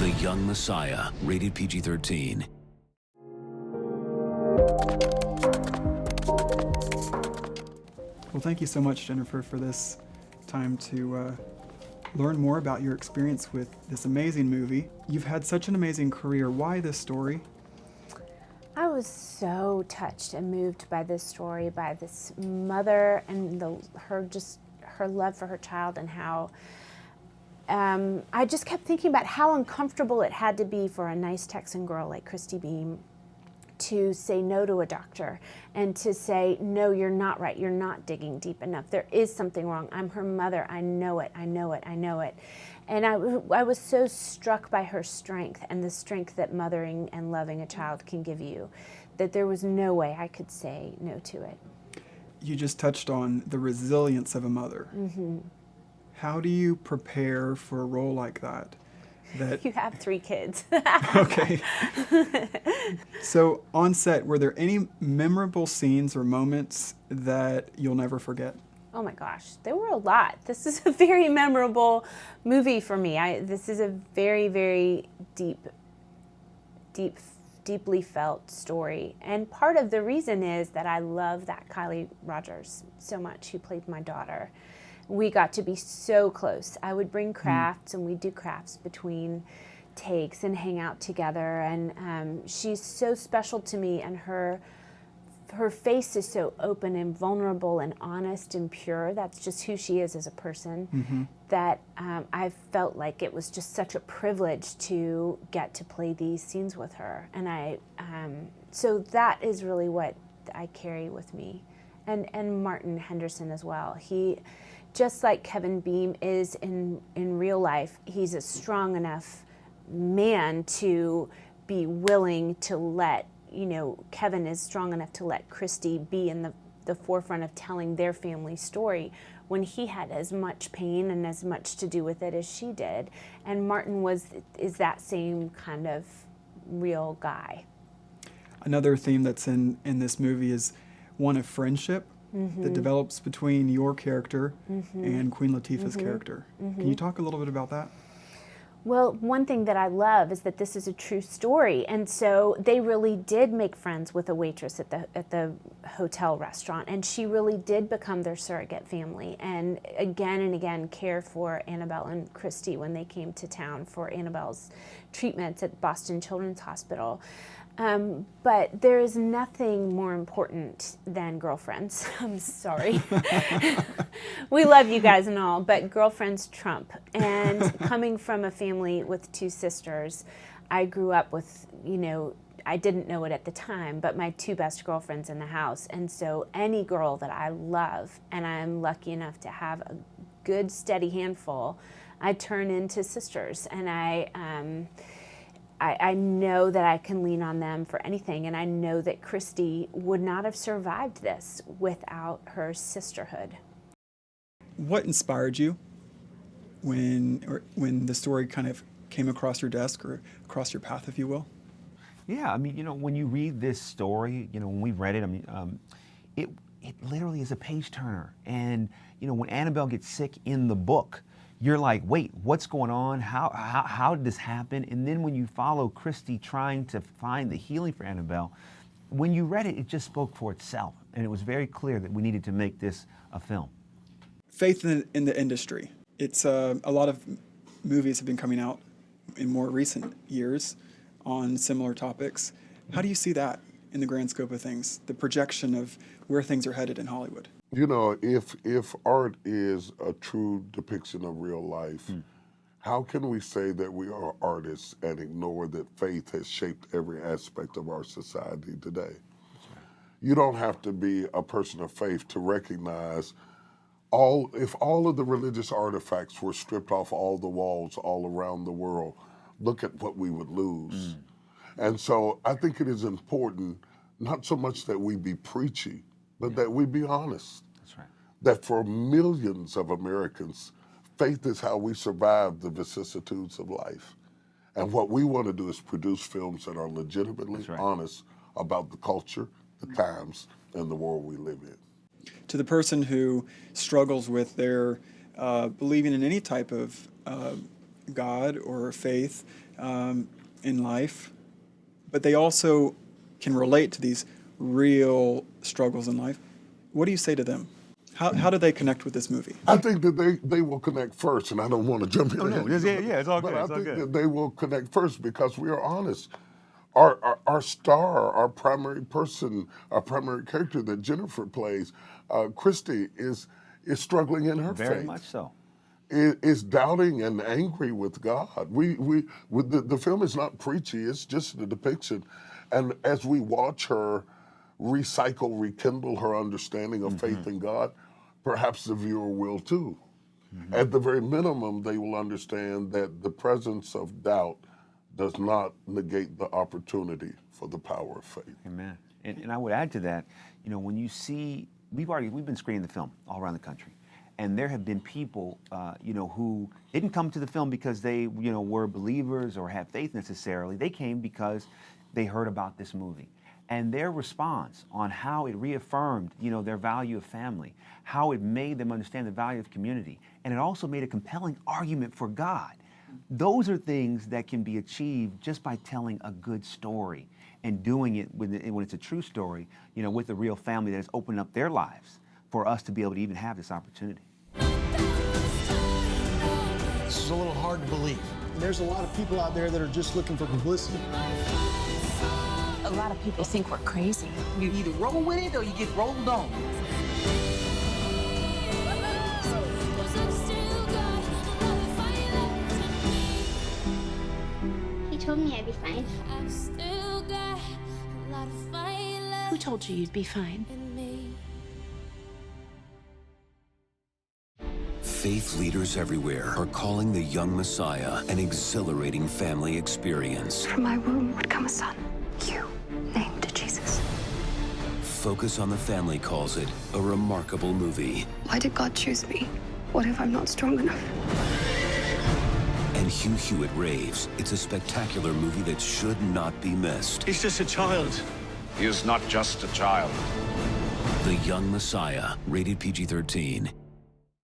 The Young Messiah, rated PG-13. Well, thank you so much, Jennifer, for this time to learn more about your experience with this amazing movie. You've had such an amazing career. Why this story? I was so touched and moved by this story, by this mother and her love for her child, and how I just kept thinking about how uncomfortable it had to be for a nice Texan girl like Christy Beam to say no to a doctor and to say, no, you're not right, you're not digging deep enough, there is something wrong, I'm her mother, I know it, I know it, I know it. And I was so struck by her strength and the strength that mothering and loving a child can give you, that there was no way I could say no to it. You just touched on the resilience of a mother. Mm-hmm. How do you prepare for a role like that? You have 3 kids. Okay. So on set, were there any memorable scenes or moments that you'll never forget? Oh my gosh, there were a lot. This is a very memorable movie for me. This is a very, very deeply felt story. And part of the reason is that I love that Kylie Rogers so much, who played my daughter. We got to be so close. I would bring crafts and we'd do crafts between takes and hang out together. And she's so special to me, and her face is so open and vulnerable and honest and pure. That's just who she is as a person, that I felt like it was just such a privilege to get to play these scenes with her. And so that is really what I carry with me. And Martin Henderson as well. He, just like Kevin Beam is in real life, he's a strong enough man to be willing to let, Kevin is strong enough to let Christy be in the forefront of telling their family story when he had as much pain and as much to do with it as she did. And Martin is that same kind of real guy. Another theme that's in this movie is one of friendship that develops between your character and Queen Latifah's character. Can you talk a little bit about that? Well, one thing that I love is that this is a true story, and so they really did make friends with a waitress at the hotel restaurant, and she really did become their surrogate family, and again care for Annabelle and Christy when they came to town for Annabelle's treatments at Boston Children's Hospital. But there is nothing more important than girlfriends. I'm sorry. We love you guys and all, but girlfriends trump. And coming from a family with 2 sisters, I grew up with, I didn't know it at the time, but my 2 best girlfriends in the house. And so any girl that I love, and I'm lucky enough to have a good, steady handful, I turn into sisters. And I know that I can lean on them for anything, and I know that Christy would not have survived this without her sisterhood. What inspired you when the story kind of came across your desk or across your path, if you will? Yeah, I mean, when you read this story, when we read it, I mean, it literally is a page turner. And when Annabelle gets sick in the book, you're like, wait, what's going on? How did this happen? And then when you follow Christy trying to find the healing for Annabelle, when you read it, it just spoke for itself. And it was very clear that we needed to make this a film. Faith in the industry. It's a lot of movies have been coming out in more recent years on similar topics. How do you see that in the grand scope of things, the projection of where things are headed in Hollywood? If art is a true depiction of real life, how can we say that we are artists and ignore that faith has shaped every aspect of our society today? Right. You don't have to be a person of faith to recognize if all of the religious artifacts were stripped off all the walls all around the world, look at what we would lose. And so I think it is important, not so much that we be preachy, but that we be honest. That's right. That for millions of Americans, faith is how we survive the vicissitudes of life. And what we want to do is produce films that are legitimately honest about the culture, the times, and the world we live in. To the person who struggles with their believing in any type of God or faith in life, but they also can relate to these real struggles in life. What do you say to them? How do they connect with this movie? I think that they will connect first, and I don't want to jump in. It's all good. But I It's all think good. that they will connect first because we are honest. Our star, our primary person, our primary character that Jennifer plays, Christy, is struggling in her faith. Very much so. Is doubting and angry with God. The film is not preachy, it's just a depiction. And as we watch her rekindle her understanding of faith in God, perhaps the viewer will too. At the very minimum, they will understand that the presence of doubt does not negate the opportunity for the power of faith. Amen. And I would add to that, when you see, we've been screening the film all around the country. And there have been people, who didn't come to the film because they, were believers or had faith necessarily. They came because they heard about this movie. And their response on how it reaffirmed, their value of family, how it made them understand the value of community, and it also made a compelling argument for God. Those are things that can be achieved just by telling a good story and doing it when it's a true story, with a real family that has opened up their lives for us to be able to even have this opportunity. This is a little hard to believe. There's a lot of people out there that are just looking for publicity. A lot of people think we're crazy. You either roll with it or you get rolled on. He told me I'd be fine. Who told you you'd be fine? Faith leaders everywhere are calling the young Messiah an exhilarating family experience. From my womb would come a son, you, named Jesus. Focus on the Family calls it a remarkable movie. Why did God choose me? What if I'm not strong enough? And Hugh Hewitt raves it's a spectacular movie that should not be missed. He's just a child. He is not just a child. The Young Messiah, rated PG-13.